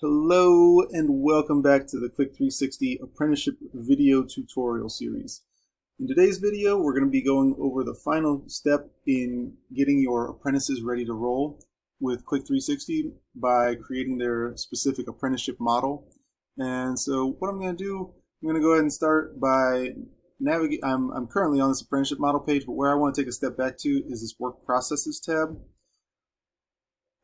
Hello and welcome back to the Click360 Apprenticeship video tutorial series. In today's video, we're going to be going over the final step in getting your apprentices ready to roll with Click360 by creating their specific apprenticeship model. And so what I'm going to do, I'm going to go ahead and start by navigating. I'm currently on this apprenticeship model page, but where I want to take a step back to is this work processes tab.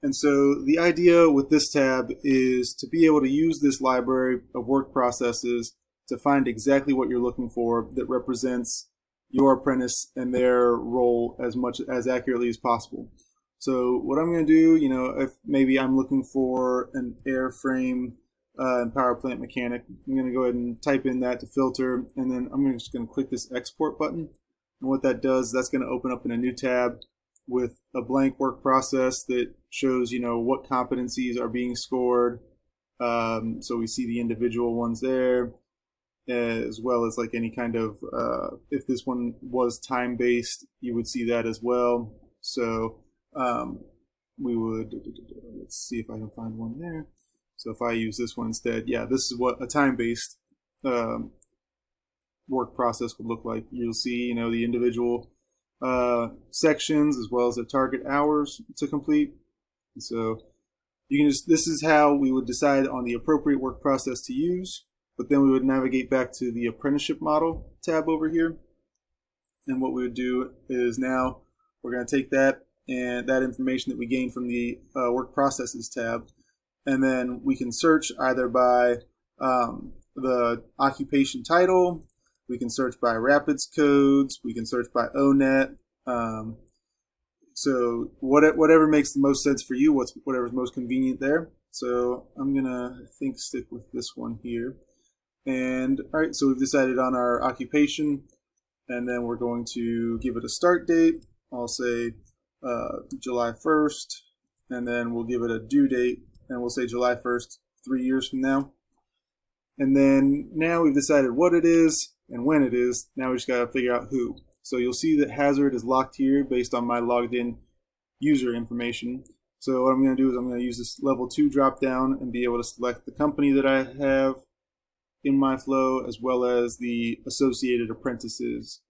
And so the idea with this tab is to be able to use this library of work processes to find exactly what you're looking for that represents your apprentice and their role as accurately as possible. So what I'm going to do, if maybe I'm looking for an airframe and power plant mechanic, I'm going to go ahead and type in that to filter, and then I'm just going to click this export button. And what that does, that's going to open up in a new tab with a blank work process that shows, what competencies are being scored. So we see the individual ones there, as well as like any kind of, if this one was time-based, you would see that as well. So we would, let's see if I can find one there. So if I use this one instead, yeah, this is what a time-based work process would look like. You'll see, the individual sections as well as the target hours to complete. And so this is how we would decide on the appropriate work process to use, but then we would navigate back to the apprenticeship model tab over here. And what we would do is now we're going to take that and that information that we gained from the work processes tab, and then we can search either by the occupation title. We can search by Rapids codes. We can search by ONET. So whatever makes the most sense for you, whatever's most convenient there. So I'm gonna, stick with this one here. And all right, so we've decided on our occupation, and then we're going to give it a start date. I'll say July 1st, and then we'll give it a due date, and we'll say July 1st, 3 years from now. And then now we've decided what it is and when it is. Now we just got to figure out who. So you'll see that hazard is locked here based on my logged in user information. So what I'm going to do is I'm going to use this level 2 drop down and be able to select the company that I have in my flow, as well as the associated apprentices,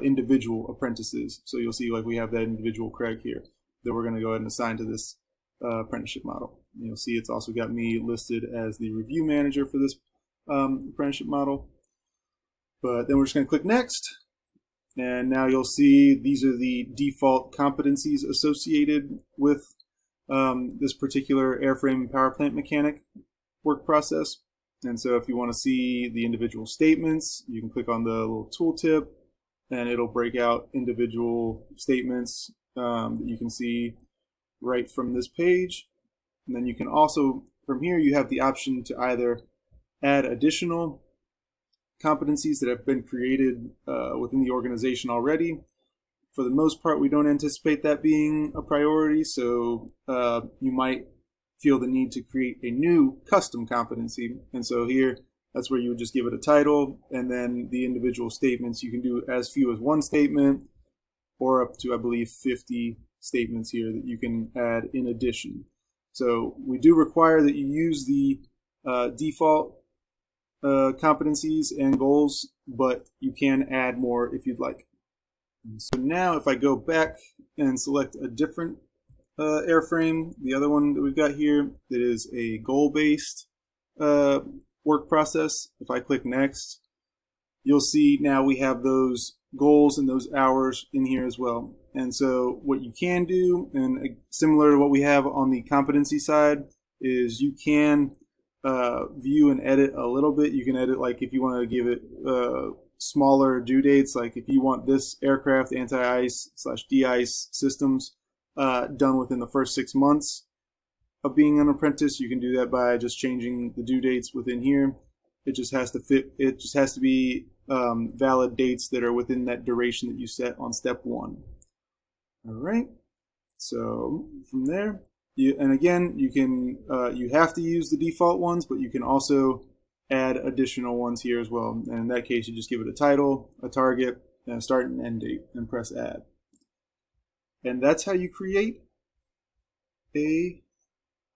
individual apprentices. So you'll see like we have that individual Craig here that we're going to go ahead and assign to this apprenticeship model. And you'll see it's also got me listed as the review manager for this apprenticeship model. But then we're just going to click next, and now you'll see these are the default competencies associated with this particular airframe and power plant mechanic work process. And so if you want to see the individual statements, you can click on the little tooltip, and it'll break out individual statements that you can see right from this page. And then you can also, from here, you have the option to either add additional competencies that have been created within the organization already. For the most part, we don't anticipate that being a priority, so you might feel the need to create a new custom competency. And so here, that's where you would just give it a title, and then the individual statements, you can do as few as one statement or up to, I believe, 50 statements here that you can add in addition. So we do require that you use the default competencies and goals, but you can add more if you'd like. So now if I go back and select a different airframe, the other one that we've got here that is a goal-based work process, if I click next, you'll see now we have those goals and those hours in here as well. And so what you can do, and similar to what we have on the competency side, is you can view and edit a little bit. You can edit, like if you want to give it smaller due dates, like if you want this aircraft anti-ice / de-ice systems done within the first 6 months of being an apprentice, you can do that by just changing the due dates within here. It just has to fit. It just has to be valid dates that are within that duration that you set on step 1. All right. So from there, and again, you can you have to use the default ones, but you can also add additional ones here as well. And in that case, you just give it a title, a target, and a start and end date, and press add. And that's how you create a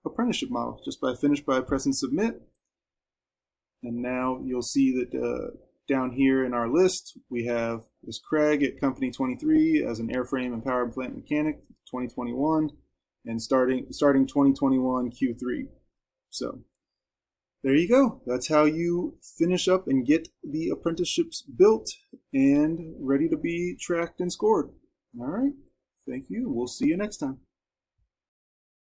apprenticeship model just by pressing submit. And now you'll see that down here in our list, we have this Craig at Company 23 as an airframe and power plant mechanic, 2021, and starting 2021 Q3. So there you go. That's how you finish up and get the apprenticeships built and ready to be tracked and scored. All right. Thank you. We'll see you next time.